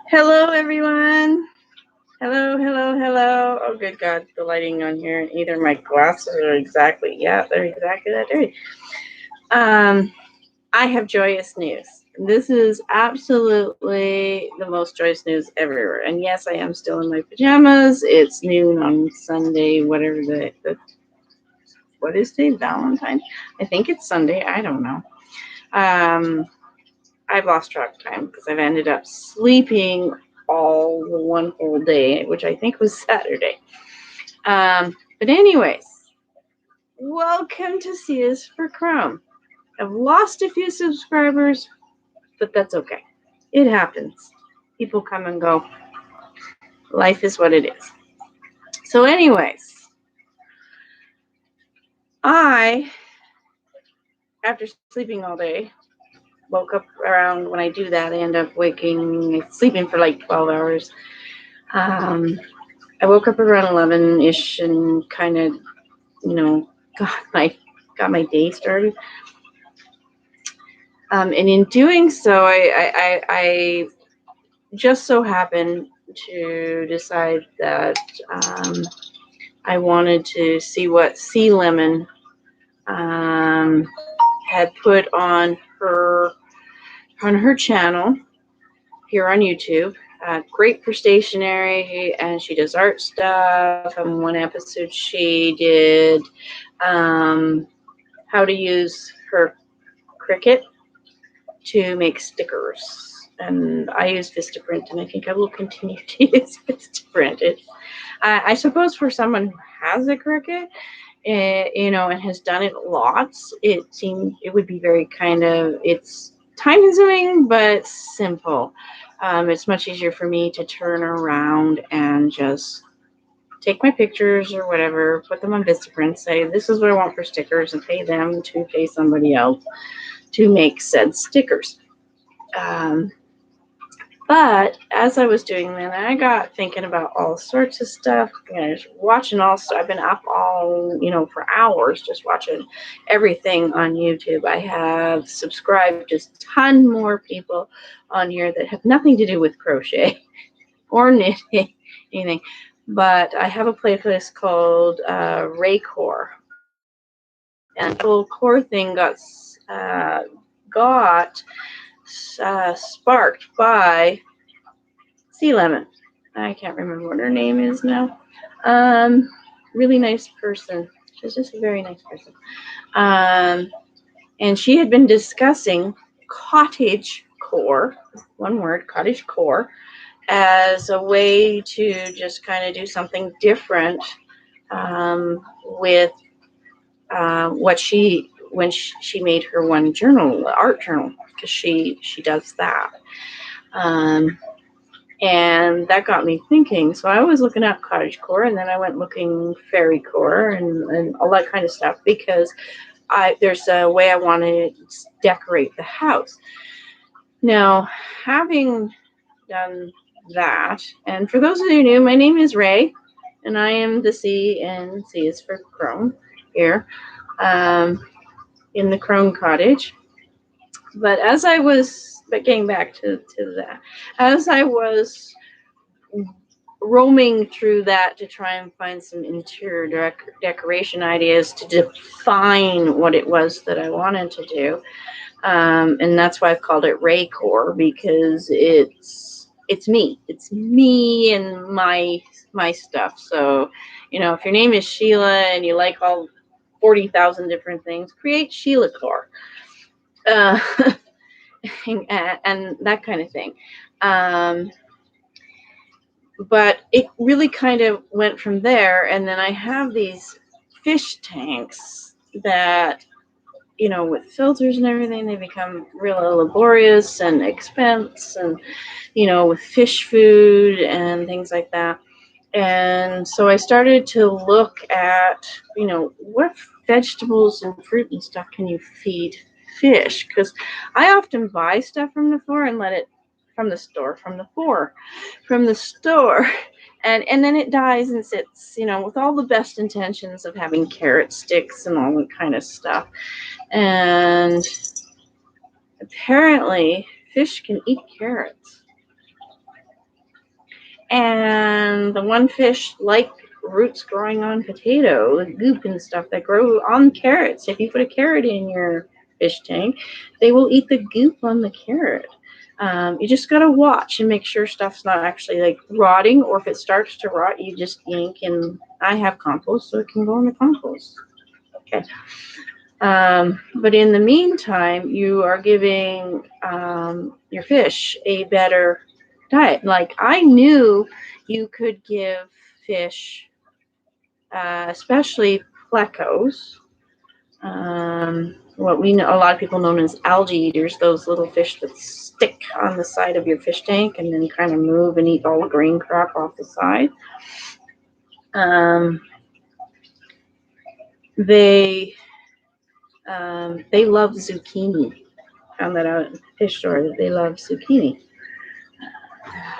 Hello, everyone. Hello, hello, hello. Oh, good God, the lighting on here, and either my glasses are they're exactly that dirty. Um, I have joyous news. This is absolutely the most joyous news ever. And yes, I am still in my pajamas. It's noon on Sunday, whatever what is today? Valentine? I think it's Sunday. I don't know. Um, I've lost track of time because I've ended up sleeping all the one whole day, which I think was Saturday. But anyways, welcome to C is for Chrome. I've lost a few subscribers, but that's okay. It happens. People come and go. Life is what it is. So, anyways, I, after sleeping all day, woke up around when I do that. I end up sleeping for like 12 hours. Um, I woke up around 11-ish and kind of, you know, got my day started. And in doing so, I just so happened to decide that I wanted to see what Sea Lemon had put on her channel here on YouTube. Great for stationery, and she does art stuff. And one episode she did how to use her Cricut to make stickers. And I use Vistaprint, and I think I will continue to use Vistaprint. I suppose for someone who has a Cricut, and has done it lots, it would be very it's time consuming but simple. It's much easier for me to turn around and just take my pictures or whatever, put them on Vistaprint, say this is what I want for stickers, and pay them to pay somebody else to make said stickers. Um, but as I was doing that, I got thinking about all sorts of stuff. Just watching I've been up all for hours just watching everything on YouTube. I have subscribed to a ton more people on here that have nothing to do with crochet or knitting, anything. But I have a playlist called Raycore, and the whole core thing got sparked by Sea Lemon. I can't remember what her name is now. Really nice person. She's just a very nice person. And she had been discussing cottage core, one word, cottage core, as a way to just kind of do something different with what when she made her one journal, art journal, because she does that. And that got me thinking. So I was looking at cottagecore, and then I went looking fairycore and all that kind of stuff, because there's a way I want to decorate the house. Now, having done that, and for those of you new, my name is Ray, and I am the C, and C is for Crone here in the Crone Cottage. But getting back to that, as I was roaming through that to try and find some interior decoration ideas to define what it was that I wanted to do. And that's why I've called it Raycore, because it's me. It's me and my stuff. So, if your name is Sheila and you like all 40,000 different things, create Sheila Core. And that kind of thing. But it really kind of went from there. And then I have these fish tanks that, with filters and everything, they become real laborious and expense, and, with fish food and things like that. And so I started to look at, what vegetables and fruit and stuff can you feed fish? Because I often buy stuff from the store and let it from the store, and then it dies and sits, with all the best intentions of having carrot sticks and all that kind of stuff. And apparently fish can eat carrots. And the one fish like roots growing on potato, the goop and stuff that grow on carrots. If you put a carrot in your fish tank, they will eat the goop on the carrot. You just gotta watch and make sure stuff's not actually like rotting, or if it starts to rot, you just yank. And I have compost, so it can go in the compost. Okay. But in the meantime, you are giving your fish a better diet. Like I knew you could give fish, especially plecos, what we know, a lot of people known as algae eaters, those little fish that stick on the side of your fish tank and then kind of move and eat all the green crap off the side. They love zucchini. Found that out at the fish store that they love zucchini.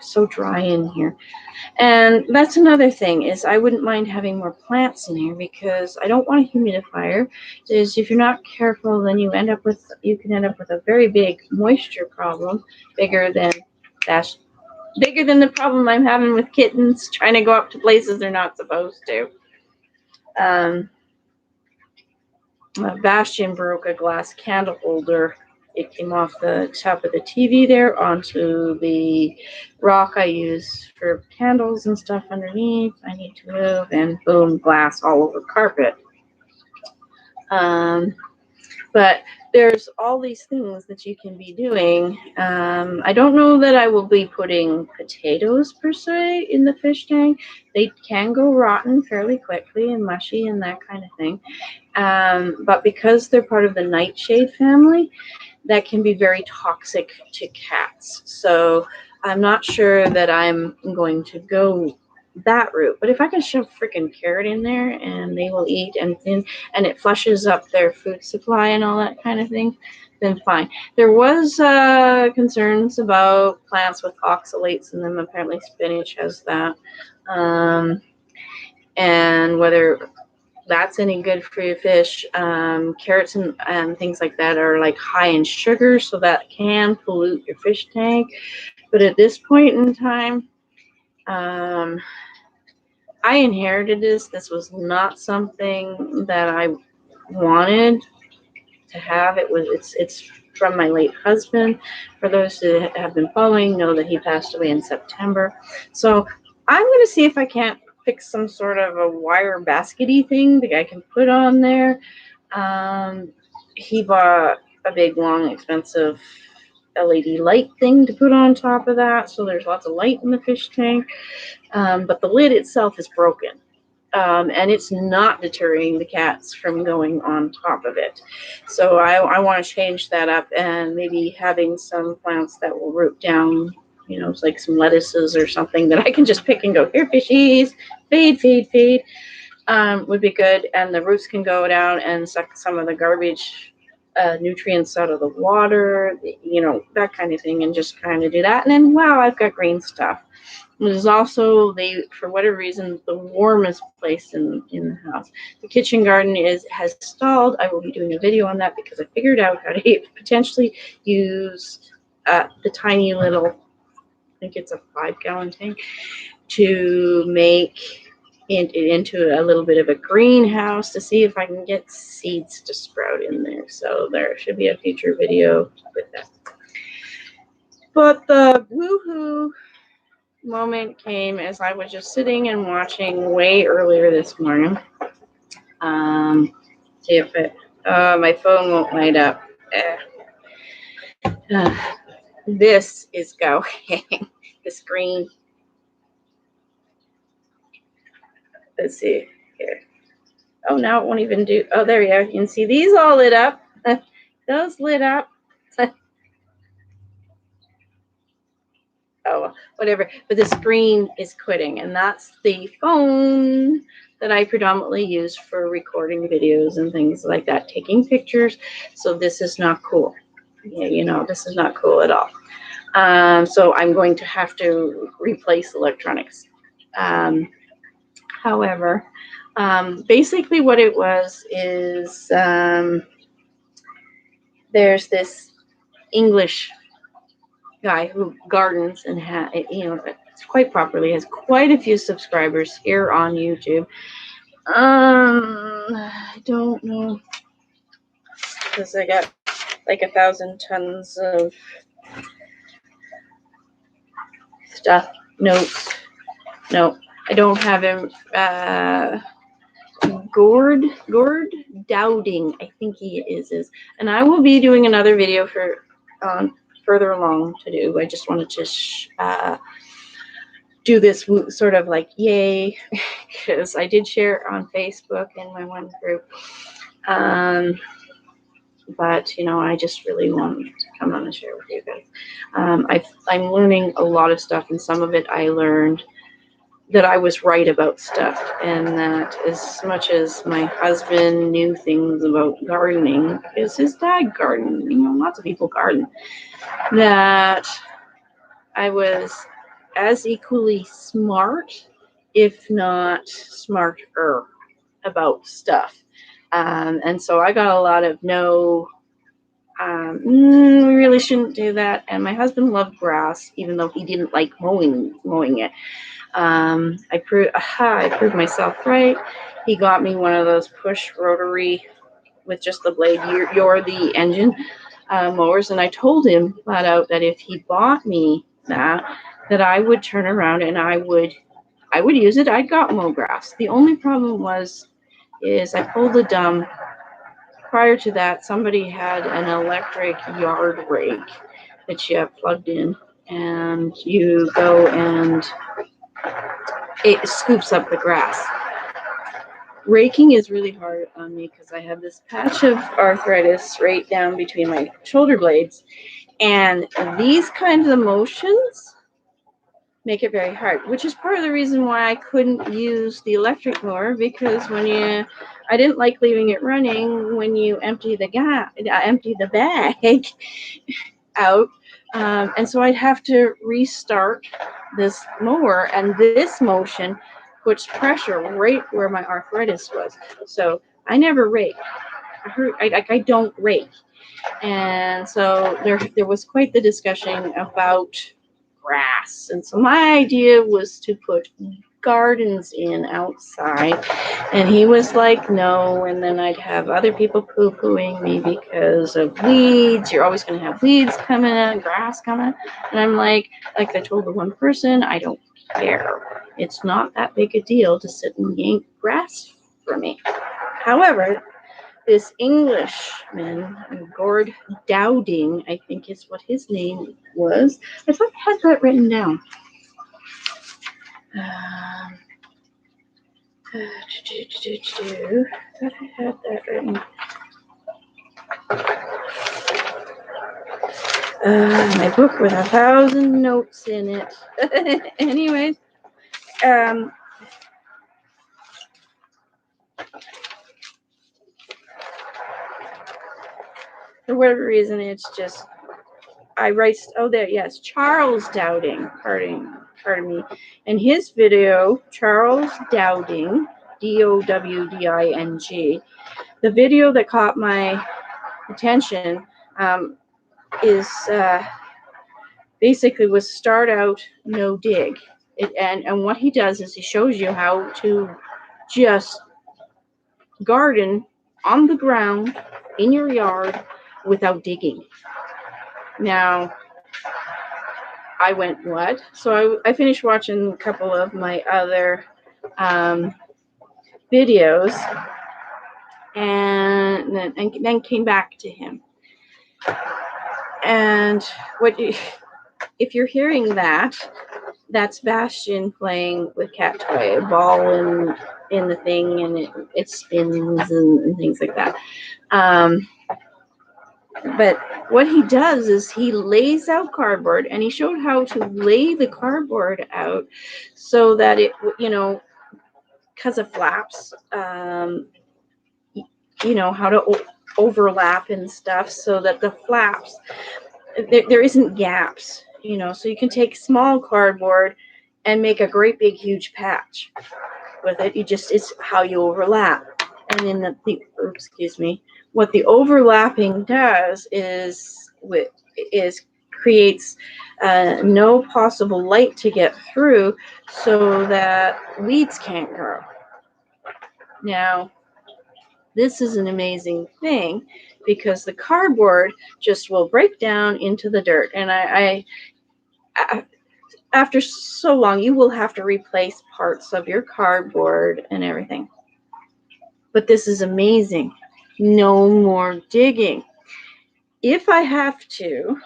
So dry in here. And that's another thing is I wouldn't mind having more plants in here because I don't want a humidifier. Is if you're not careful, then you can end up with a very big moisture problem, bigger than the problem I'm having with kittens trying to go up to places they're not supposed to. Bastion broke a glass candle holder. It came off the top of the TV there onto the rock I use for candles and stuff underneath. I need to move, and boom, glass all over carpet. But there's all these things that you can be doing. I don't know that I will be putting potatoes per se in the fish tank. They can go rotten fairly quickly and mushy and that kind of thing. But because they're part of the nightshade family, that can be very toxic to cats. So I'm not sure that I'm going to go that route. But if I can shove freaking carrot in there and they will eat and it flushes up their food supply and all that kind of thing, then fine. There was concerns about plants with oxalates in them. Apparently spinach has that. And whether that's any good for your fish. Carrots and things like that are like high in sugar, so that can pollute your fish tank. But at this point in time, I inherited this. This was not something that I wanted to have. It's from my late husband. For those who have been following, know that he passed away in September. So I'm going to see if I can't fix some sort of a wire baskety thing that I can put on there. He bought a big, long, expensive LED light thing to put on top of that, so there's lots of light in the fish tank. But the lid itself is broken. And it's not deterring the cats from going on top of it. So I want to change that up and maybe having some plants that will root down, it's like some lettuces or something that I can just pick and go, here, fishies, feed, would be good. And the roots can go down and suck some of the garbage nutrients out of the water, that kind of thing, and just kind of do that. And then, wow, I've got green stuff. It is also, for whatever reason, the warmest place in the house. The kitchen garden has stalled. I will be doing a video on that because I figured out how to potentially use the tiny little, I think it's a 5-gallon tank, to make it into a little bit of a greenhouse to see if I can get seeds to sprout in there. So there should be a future video with that. But the woohoo moment came as I was just sitting and watching way earlier this morning. See if my phone won't light up. This is going. The screen. Let's see here. Oh, now it won't even do. Oh, there we are. You can see these all lit up. Those lit up. Oh, whatever. But the screen is quitting, and that's the phone that I predominantly use for recording videos and things like that, taking pictures. So this is not cool. Yeah, this is not cool at all. So I'm going to have to replace electronics. However, basically what it was is there's this English guy who gardens and quite properly. Has quite a few subscribers here on YouTube. I don't know, because I got like 1,000 tons of stuff, notes. No, I don't have him. Gord Dowding, I think he is, and I will be doing another video for further along to do. I just wanted to do this sort of like yay, because I did share it on Facebook in my one group. But you know, I just really wanted to come on and share with you guys. I'm learning a lot of stuff, and some of it I learned that I was right about stuff, and that as much as my husband knew things about gardening, because his dad gardened, you know, lots of people garden, that I was as equally smart, if not smarter, about stuff. And so I got a lot of no, we really shouldn't do that. And my husband loved grass, even though he didn't like mowing it. I proved myself right. He got me one of those push rotary with just the blade. You're the engine mowers, and I told him flat out that if he bought me that I would turn around and I would use it. I got mow grass. The only problem is I pulled the dumb. Prior to that, somebody had an electric yard rake that you have plugged in, and you go and it scoops up the grass. Raking is really hard on me because I have this patch of arthritis right down between my shoulder blades, and these kinds of motions make it very hard, which is part of the reason why I couldn't use the electric mower, because I didn't like leaving it running when you empty the bag out, and so I'd have to restart this mower, and this motion puts pressure right where my arthritis was. So I never rake. I don't rake, and so there was quite the discussion about grass, and so my idea was to put gardens in outside, and he was like no, and then I'd have other people poo-pooing me because of weeds. You're always going to have weeds coming in, grass coming, and I'm like I told the one person, I don't care. It's not that big a deal to sit and yank grass for me. However, this Englishman, Gord Dowding, I think is what his name was. I thought I had that written down. Thought I had that written. My book with 1,000 notes in it. Anyways, for whatever reason, it's just I write. Oh, there, yes, Charles Dowding. Pardon me. In his video, Charles Dowding, Dowding. The video that caught my attention is basically was start out no dig. And what he does is he shows you how to just garden on the ground in your yard without digging. Now, I went, what? So I finished watching a couple of my other videos, and then came back to him. And if you're hearing that, that's Bastian playing with cat toy, a ball in the thing, and it spins and things like that. But what he does is he lays out cardboard, and he showed how to lay the cardboard out so that it, because of flaps, how to overlap and stuff, so that the flaps, there isn't gaps, so you can take small cardboard and make a great big huge patch with it. It's how you overlap. And in what the overlapping does is creates no possible light to get through so that weeds can't grow. Now, this is an amazing thing because the cardboard just will break down into the dirt. And I after so long, you will have to replace parts of your cardboard and everything. But this is amazing. No more digging. If I have to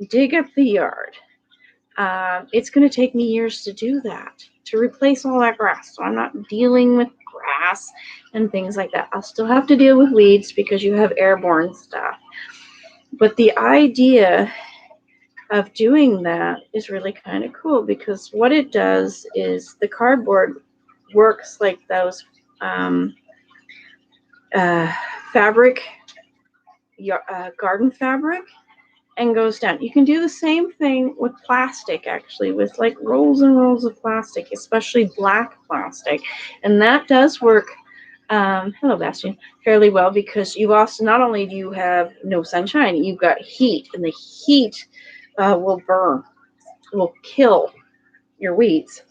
dig up the yard, it's going to take me years to do that, to replace all that grass. So I'm not dealing with grass and things like that. I'll still have to deal with weeds because you have airborne stuff. But the idea of doing that is really kind of cool because what it does is the cardboard works like those fabric, garden fabric, and goes down. You can do the same thing with plastic, actually, with like rolls and rolls of plastic, especially black plastic. And that does work, hello, Bastian, fairly well because you also, not only do you have no sunshine, you've got heat, and the heat will burn, will kill your weeds.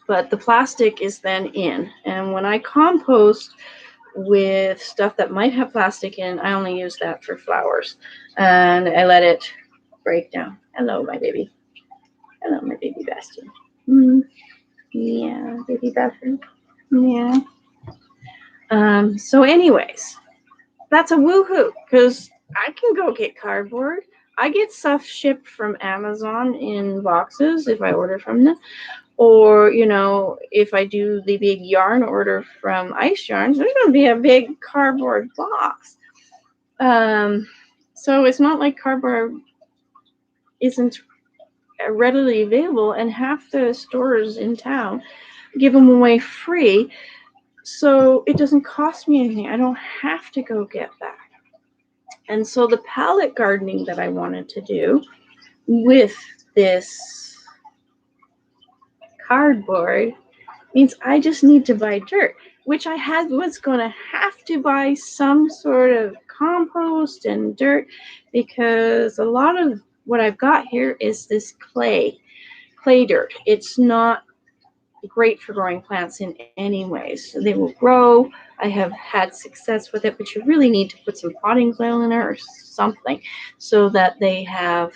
But the plastic is then in. And when I compost with stuff that might have plastic in, I only use that for flowers. And I let it break down. Hello, my baby. Hello, my baby Bastion. Yeah, baby Bastion. Yeah. So anyways, that's a woohoo because I can go get cardboard. I get stuff shipped from Amazon in boxes if I order from them. Or, you know, if I do the big yarn order from Ice Yarns, there's going to be a big cardboard box. So it's not like cardboard isn't readily available, and half the stores in town give them away free. So it doesn't cost me anything. I don't have to go get that. And so the pallet gardening that I wanted to do with this cardboard means I just need to buy dirt, which I was going to have to buy some sort of compost and dirt because a lot of what I've got here is this clay dirt. It's not great for growing plants in any ways. They will grow. I have had success with it, but you really need to put some potting soil in there or something so that they have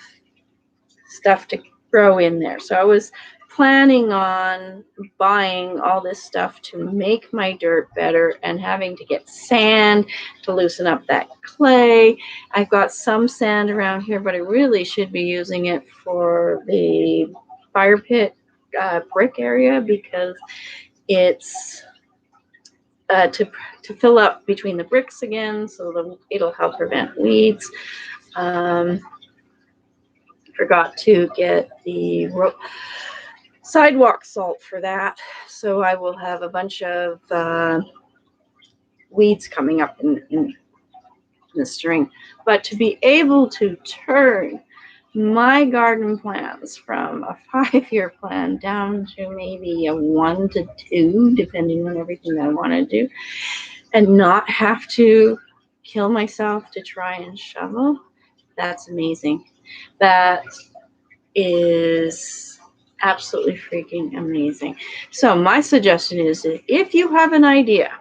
stuff to grow in there. So I was planning on buying all this stuff to make my dirt better and having to get sand to loosen up that clay. I've got some sand around here, but I really should be using it for the fire pit brick area because it's to fill up between the bricks again, so it'll help prevent weeds. Forgot to get the sidewalk salt for that, so I will have a bunch of weeds coming up in the string. But to be able to turn my garden plans from a 5-year plan down to maybe a 1 to 2, depending on everything I want to do, and not have to kill myself to try and shovel, that's amazing. That is absolutely freaking amazing. So my suggestion is that if you have an idea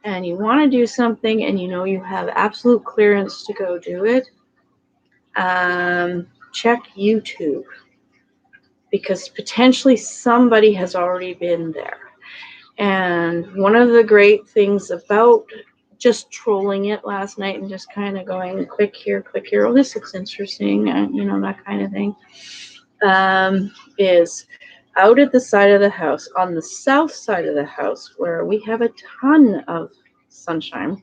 and you want to do something and you know you have absolute clearance to go do it, check YouTube because potentially somebody has already been there. And one of the great things about just trolling it last night and just kind of going click here, oh, this looks interesting, you know, that kind of thing, is out at the side of the house, on the south side of the house, where we have a ton of sunshine.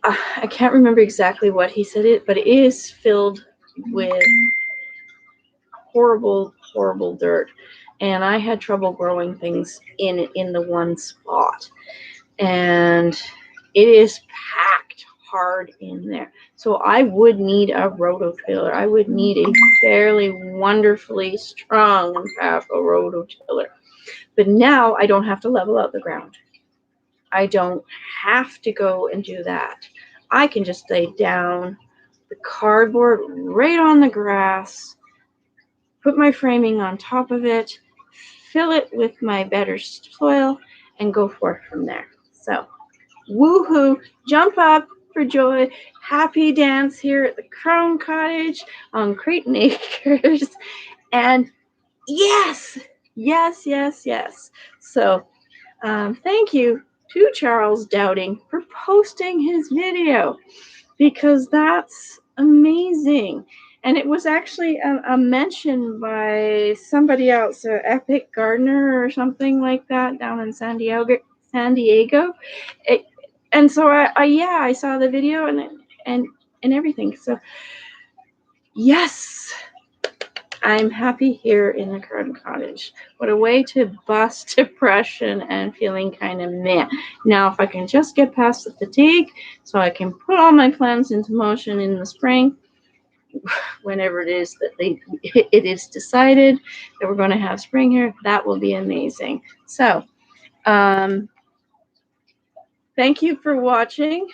I can't remember exactly what he said it, but it is filled with horrible dirt. And I had trouble growing things in the one spot. And it is packed hard in there. So I would need a rototiller. I would need a fairly wonderfully strong and powerful rototiller. But now I don't have to level out the ground. I don't have to go and do that. I can just lay down the cardboard right on the grass, put my framing on top of it, fill it with my better soil, and go forth from there. So, woohoo, jump up for joy, happy dance here at the Crone Cottage on Creighton Acres, and yes, yes, yes, yes. So, thank you to Charles Dowding for posting his video, because that's amazing. And it was actually a mention by somebody else, Epic Gardener or something like that, down in San Diego. And so I saw the video and everything. So yes, I'm happy here in the Crone Cottage. What a way to bust depression and feeling kind of meh. Now, if I can just get past the fatigue, so I can put all my plans into motion in the spring, whenever it is that it is decided that we're going to have spring here, that will be amazing. So, thank you for watching.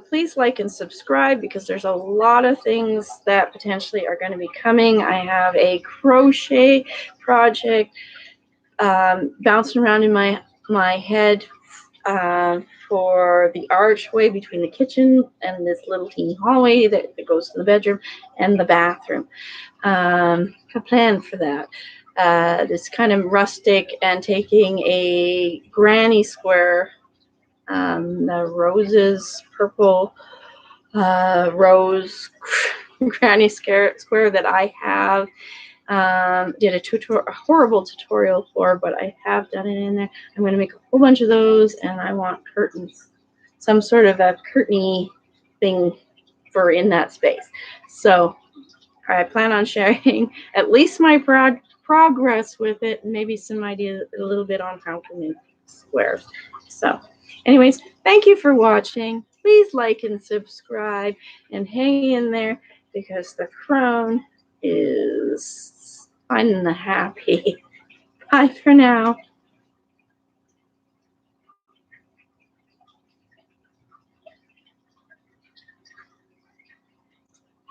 Please like and subscribe, because there's a lot of things that potentially are going to be coming. I have a crochet project bouncing around in my head for the archway between the kitchen and this little teeny hallway that goes to the bedroom and the bathroom. A plan for that. This kind of rustic, and taking a granny square, the roses, purple rose granny square that I have. Did a horrible tutorial for, but I have done it in there. I'm going to make a whole bunch of those, and I want curtains, some sort of a curtainy thing for in that space. So I plan on sharing at least my progress with it, and maybe some ideas a little bit on how to make squares. So anyways, thank you for watching. Please like and subscribe, and hang in there, because the Crone is finding the happy. Bye for now.